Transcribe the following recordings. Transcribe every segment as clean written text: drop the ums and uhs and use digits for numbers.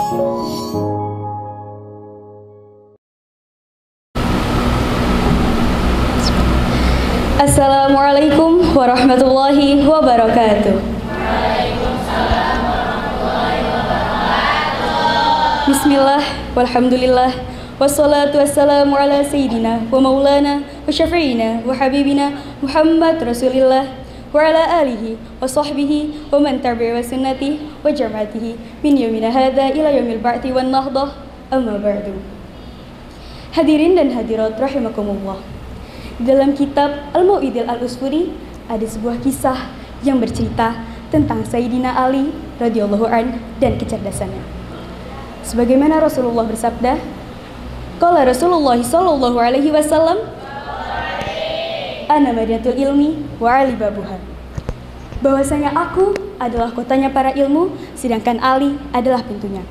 Assalamualaikum warahmatullahi wabarakatuh. Bismillah, walhamdulillah, wassalatu wassalamu ala sayyidina wa maulana wa syafi'ina wa habibina Muhammad Rasulillah wa ala alihi wa sahbihi wa man tabi'a sunnati wa jama'atihi min yawmina hadha ila yaumil ba'ti wan nahdah, amma ba'du. Hadirin dan hadirat rahimakumullah. Dalam kitab Al-Mau'idil Al-Usfuri ada sebuah kisah yang bercerita tentang Sayyidina Ali radhiyallahu an dan kecerdasannya. Sebagaimana Rasulullah bersabda, qala Rasulullah sallallahu alaihi wasallam, ana madinatul ilmi wa ali babuha. Bahwasanya aku adalah kotanya para ilmu, sedangkan Ali adalah pintunya.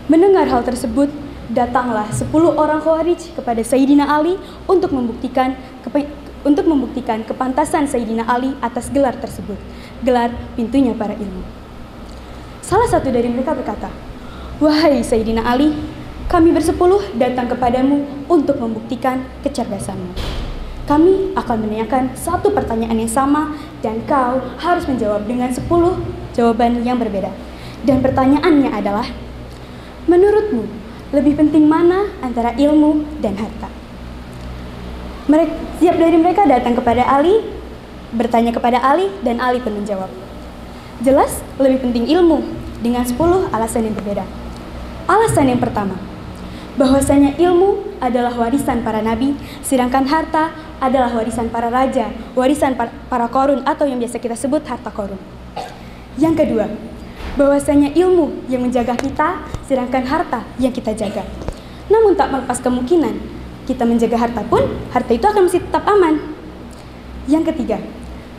Mendengar hal tersebut, datanglah 10 orang Khawarij kepada Sayyidina Ali untuk membuktikan kepantasan Sayyidina Ali atas gelar tersebut, gelar pintunya para ilmu. Salah satu dari mereka berkata, wahai Sayyidina Ali, kami bersepuluh datang kepadamu untuk membuktikan kecerdasanmu. Kami akan menanyakan satu pertanyaan yang sama dan kau harus menjawab dengan 10 jawaban yang berbeda. Dan pertanyaannya adalah, menurutmu lebih penting mana antara ilmu dan harta? Setiap dari mereka datang kepada Ali, bertanya kepada Ali, dan Ali pun menjawab. Jelas lebih penting ilmu dengan 10 alasan yang berbeda. Alasan yang pertama, bahwasanya ilmu adalah warisan para nabi, sedangkan harta adalah warisan para raja, warisan para korun atau yang biasa kita sebut harta korun. Yang kedua, bahwasanya ilmu yang menjaga kita, sedangkan harta yang kita jaga. Namun tak melepas kemungkinan kita menjaga harta pun, harta itu akan masih tetap aman. Yang ketiga,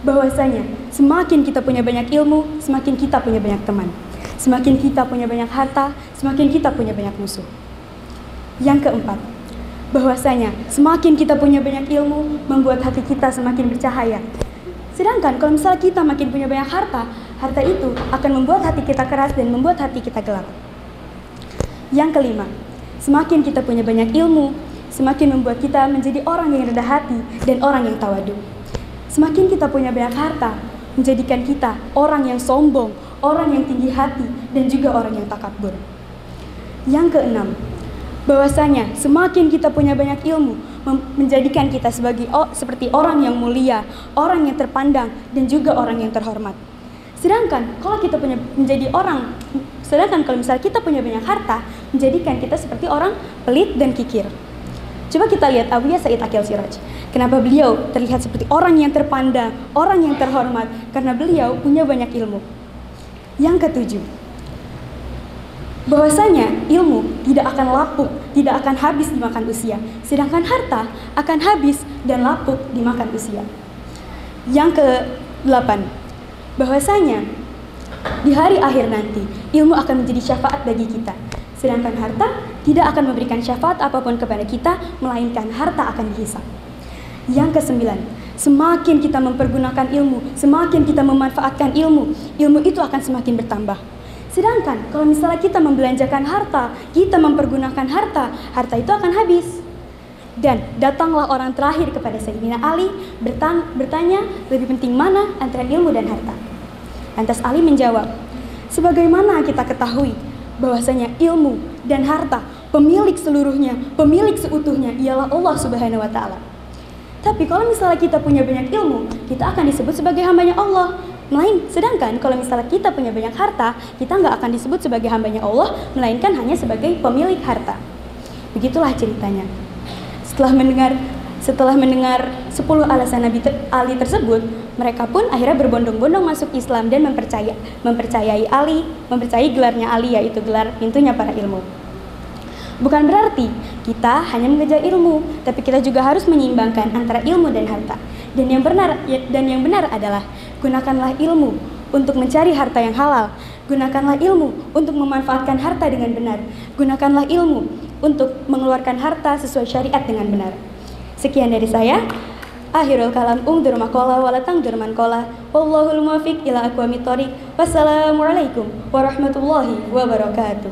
bahwasanya semakin kita punya banyak ilmu, semakin kita punya banyak teman. Semakin kita punya banyak harta, semakin kita punya banyak musuh. Yang keempat, bahwasanya semakin kita punya banyak ilmu, membuat hati kita semakin bercahaya. Sedangkan kalau misalnya kita makin punya banyak harta, harta itu akan membuat hati kita keras dan membuat hati kita gelap. Yang kelima, semakin kita punya banyak ilmu, semakin membuat kita menjadi orang yang rendah hati dan orang yang tawadu. Semakin kita punya banyak harta, menjadikan kita orang yang sombong, orang yang tinggi hati, dan juga orang yang takabur. Yang keenam, bahwasanya semakin kita punya banyak ilmu, menjadikan kita seperti orang yang mulia, orang yang terpandang, dan juga orang yang terhormat. Sedangkan kalau misalnya kita punya banyak harta, menjadikan kita seperti orang pelit dan kikir. Coba kita lihat Abuya Said Akil Siraj. Kenapa beliau terlihat seperti orang yang terpandang, orang yang terhormat? Karena beliau punya banyak ilmu. Yang ketujuh, bahwasanya ilmu tidak akan lapuk, tidak akan habis dimakan usia, sedangkan harta akan habis dan lapuk dimakan usia. Yang ke-8, bahwasanya di hari akhir nanti ilmu akan menjadi syafaat bagi kita, sedangkan harta tidak akan memberikan syafaat apapun kepada kita, melainkan harta akan dihisab. Yang ke-9, semakin kita mempergunakan ilmu, semakin kita memanfaatkan ilmu, ilmu itu akan semakin bertambah. Sedangkan kalau misalnya kita membelanjakan harta, kita mempergunakan harta, harta itu akan habis. Dan datanglah orang terakhir kepada Sayyidina Ali, bertanya lebih penting mana antara ilmu dan harta. Lantas Ali menjawab, sebagaimana kita ketahui bahwasanya ilmu dan harta, pemilik seluruhnya, pemilik seutuhnya ialah Allah Subhanahu wa Ta'ala. Tapi kalau misalnya kita punya banyak ilmu, kita akan disebut sebagai hambanya Allah. Sedangkan kalau misalnya kita punya banyak harta, kita nggak akan disebut sebagai hambanya Allah, melainkan hanya sebagai pemilik harta. Begitulah ceritanya. Setelah mendengar 10 alasan Nabi Ali tersebut, mereka pun akhirnya berbondong-bondong masuk Islam dan mempercayai Ali, mempercayai gelarnya Ali, yaitu gelar pintunya para ilmu. Bukan berarti kita hanya mengejar ilmu, tapi kita juga harus menyeimbangkan antara ilmu dan harta. Dan yang benar adalah gunakanlah ilmu untuk mencari harta yang halal. Gunakanlah ilmu untuk memanfaatkan harta dengan benar. Gunakanlah ilmu untuk mengeluarkan harta sesuai syariat dengan benar. Sekian dari saya. Akhirul kalam ungdur maqala wala tangdur man qala. Wallahul muwaffiq ila aqwamit thoriq. Wassalamualaikum warahmatullahi wabarakatuh.